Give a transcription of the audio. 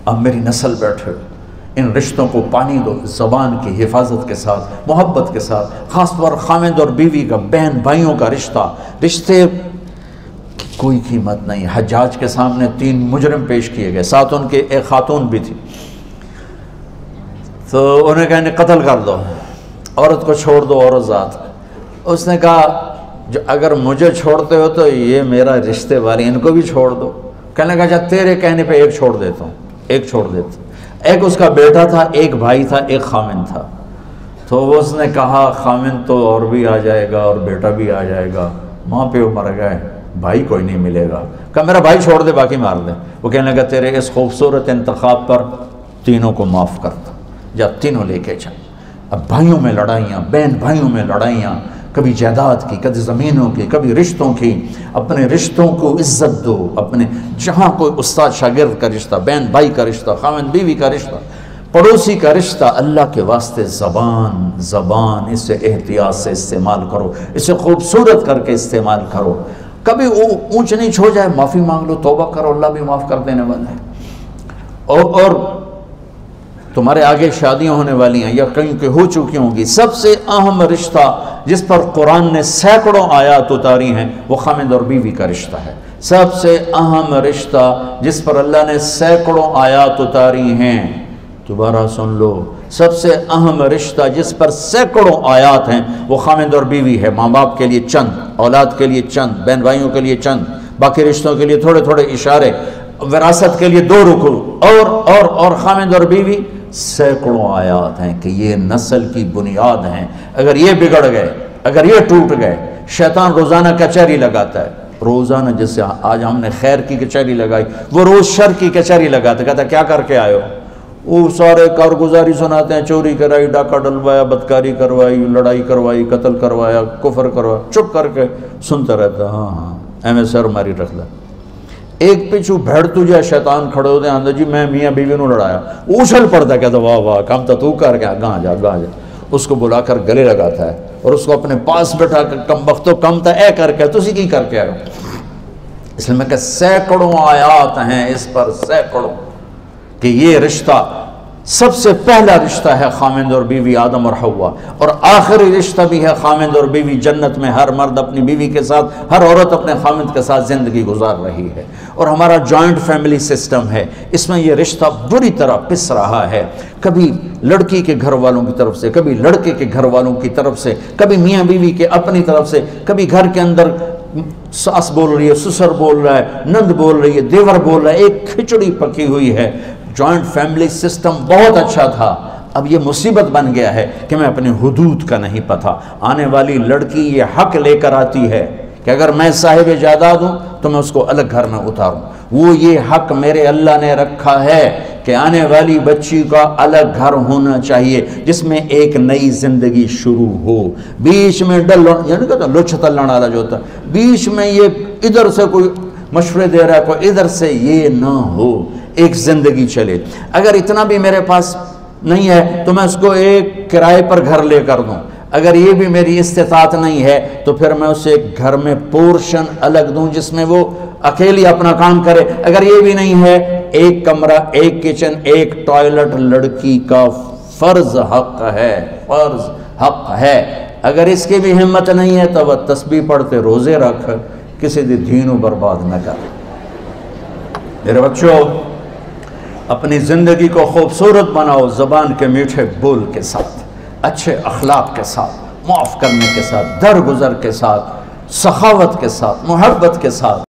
اب میری نسل بیٹھے، ان رشتوں کو پانی دو، زبان کی حفاظت کے ساتھ، محبت کے ساتھ، خاص طور خامد اور بیوی کا، بہن بھائیوں کا رشتہ، رشتے کی کوئی قیمت نہیں۔ حجاج کے سامنے 3 مجرم پیش کیے گئے، ساتھ ان کے ایک خاتون بھی تھی، تو انہیں کہا انہیں قتل کر دو، عورت کو چھوڑ دو، عورت ذات۔ اس نے کہا جو اگر مجھے چھوڑتے ہو تو یہ میرا رشتے والی، ان کو بھی چھوڑ دو۔ کہنے لگا اچھا تیرے کہنے پہ ایک چھوڑ دیتا ہوں، ایک چھوڑ دیتا ہوں۔ ایک اس کا بیٹا تھا، ایک بھائی تھا، ایک خامن تھا۔ تو اس نے کہا خامن تو اور بھی آ جائے گا اور بیٹا بھی آ جائے گا، ماں پیو مر گئے، بھائی کوئی نہیں ملے گا۔ کہا میرا بھائی چھوڑ دے، باقی مار دے۔ وہ کہنے لگا تیرے اس خوبصورت انتخاب پر تینوں کو معاف کرتا، جا تینوں لے کے چل۔ اب بھائیوں میں لڑائیاں، بہن بھائیوں میں لڑائیاں، کبھی جائیداد کی، کبھی زمینوں کی، کبھی رشتوں کی۔ اپنے رشتوں کو عزت دو، اپنے جہاں کوئی استاد شاگرد کا رشتہ، بہن بھائی کا رشتہ، خاوند بیوی کا رشتہ، پڑوسی کا رشتہ، اللہ کے واسطے زبان اسے احتیاط سے استعمال کرو، اسے خوبصورت کر کے استعمال کرو۔ کبھی اونچ نیچ ہو جائے، معافی مانگ لو، توبہ کرو، اللہ بھی معاف کر دینے والا ہے۔ اور تمہارے آگے شادیاں ہونے والی ہیں یا کہیں کہ ہو چکی ہوں گی، سب سے اہم رشتہ جس پر قرآن نے سینکڑوں آیات اتاری ہیں وہ خامد اور بیوی کا رشتہ ہے۔ سب سے اہم رشتہ جس پر اللہ نے سینکڑوں آیات اتاری ہیں، دوبارہ سن لو، سب سے اہم رشتہ جس پر سینکڑوں آیات ہیں وہ خامد اور بیوی ہے۔ ماں باپ کے لیے چند، اولاد کے لیے چند، بہن بھائیوں کے لیے چند، باقی رشتوں کے لیے تھوڑے تھوڑے اشارے، وراثت کے لیے 2 رکن، اور خامد اور بیوی سینکڑوں آیات ہیں کہ یہ نسل کی بنیاد ہیں۔ اگر یہ بگڑ گئے، اگر یہ ٹوٹ گئے، شیطان روزانہ کچہری لگاتا ہے، روزانہ، جیسے آج ہم نے خیر کی کچہری لگائی، وہ روز شر کی کچہری لگاتا ہے، کہتا ہے کیا کر کے آئے ہو؟ وہ سارے کارگزاری سناتے ہیں، چوری کرائی، ڈاکہ ڈلوایا، بدکاری کروائی، لڑائی کروائی، قتل کروایا، کفر کروایا، چپ کر کے سنتا رہتا، ہاں ہاں ایویں سر ماری رکھ لے۔ ایک پیچھو بھیڑ تجھے شیطان کھڑے ہوتے ہیں، جی میں میاں بیوی نو لڑایا، اچھل پڑتا، کہتا واہ واہ کام تو کر کے گاں جا گاں جا، اس کو بلا کر گلے لگاتا ہے اور اس کو اپنے پاس بٹھا کر کم بختو کم تا اے کر کے تسی کی کر کے آئے۔ اس لیے میں کہ سینکڑوں آیات ہیں اس پر، سینکڑوں، کہ یہ رشتہ سب سے پہلا رشتہ ہے خامند اور بیوی، آدم اور حوا، اور آخری رشتہ بھی ہے خامند اور بیوی۔ جنت میں ہر مرد اپنی بیوی کے ساتھ، ہر عورت اپنے خامند کے ساتھ زندگی گزار رہی ہے، اور ہمارا جوائنٹ فیملی سسٹم ہے، اس میں یہ رشتہ بری طرح پس رہا ہے، کبھی لڑکی کے گھر والوں کی طرف سے، کبھی لڑکے کے گھر والوں کی طرف سے، کبھی میاں بیوی کے اپنی طرف سے، کبھی گھر کے اندر ساس بول رہی ہے، سسر بول رہا ہے، نند بول رہی ہے، دیور بول رہا ہے، ایک کھچڑی پکی ہوئی ہے۔ جوائنٹ فیملی سسٹم بہت اچھا تھا، اب یہ مصیبت بن گیا ہے کہ میں اپنے حدود کا نہیں پتہ۔ آنے والی لڑکی یہ حق لے کر آتی ہے کہ اگر میں صاحب جائیداد ہوں تو میں اس کو الگ گھر میں اتاروں، وہ یہ حق میرے اللہ نے رکھا ہے کہ آنے والی بچی کا الگ گھر ہونا چاہیے جس میں ایک نئی زندگی شروع ہو۔ بیچ میں یعنی کہتا لچھ تلن والا جو ہوتا ہے، بیچ میں یہ ادھر سے کوئی مشورے دے رہا ہے، کوئی ادھر سے، یہ نہ ہو، ایک زندگی چلے۔ اگر اتنا بھی میرے پاس نہیں ہے تو میں اس کو ایک کرائے پر گھر لے کر دوں، اگر یہ بھی میری استطاعت نہیں ہے تو پھر میں اسے ایک گھر میں پورشن الگ دوں جس میں وہ اکیلی اپنا کام کرے، اگر یہ بھی نہیں ہے ایک کمرہ، ایک کچن، ایک ٹوائلٹ لڑکی کا فرض حق ہے، فرض حق ہے۔ اگر اس کی بھی ہمت نہیں ہے تو وہ تسبیح پڑھتے روزے رکھ، کسی دی دینوں برباد نہ کر۔ میرے بچوں، اپنی زندگی کو خوبصورت بناؤ، زبان کے میٹھے بول کے ساتھ، اچھے اخلاق کے ساتھ، معاف کرنے کے ساتھ، درگزر کے ساتھ، سخاوت کے ساتھ، محبت کے ساتھ،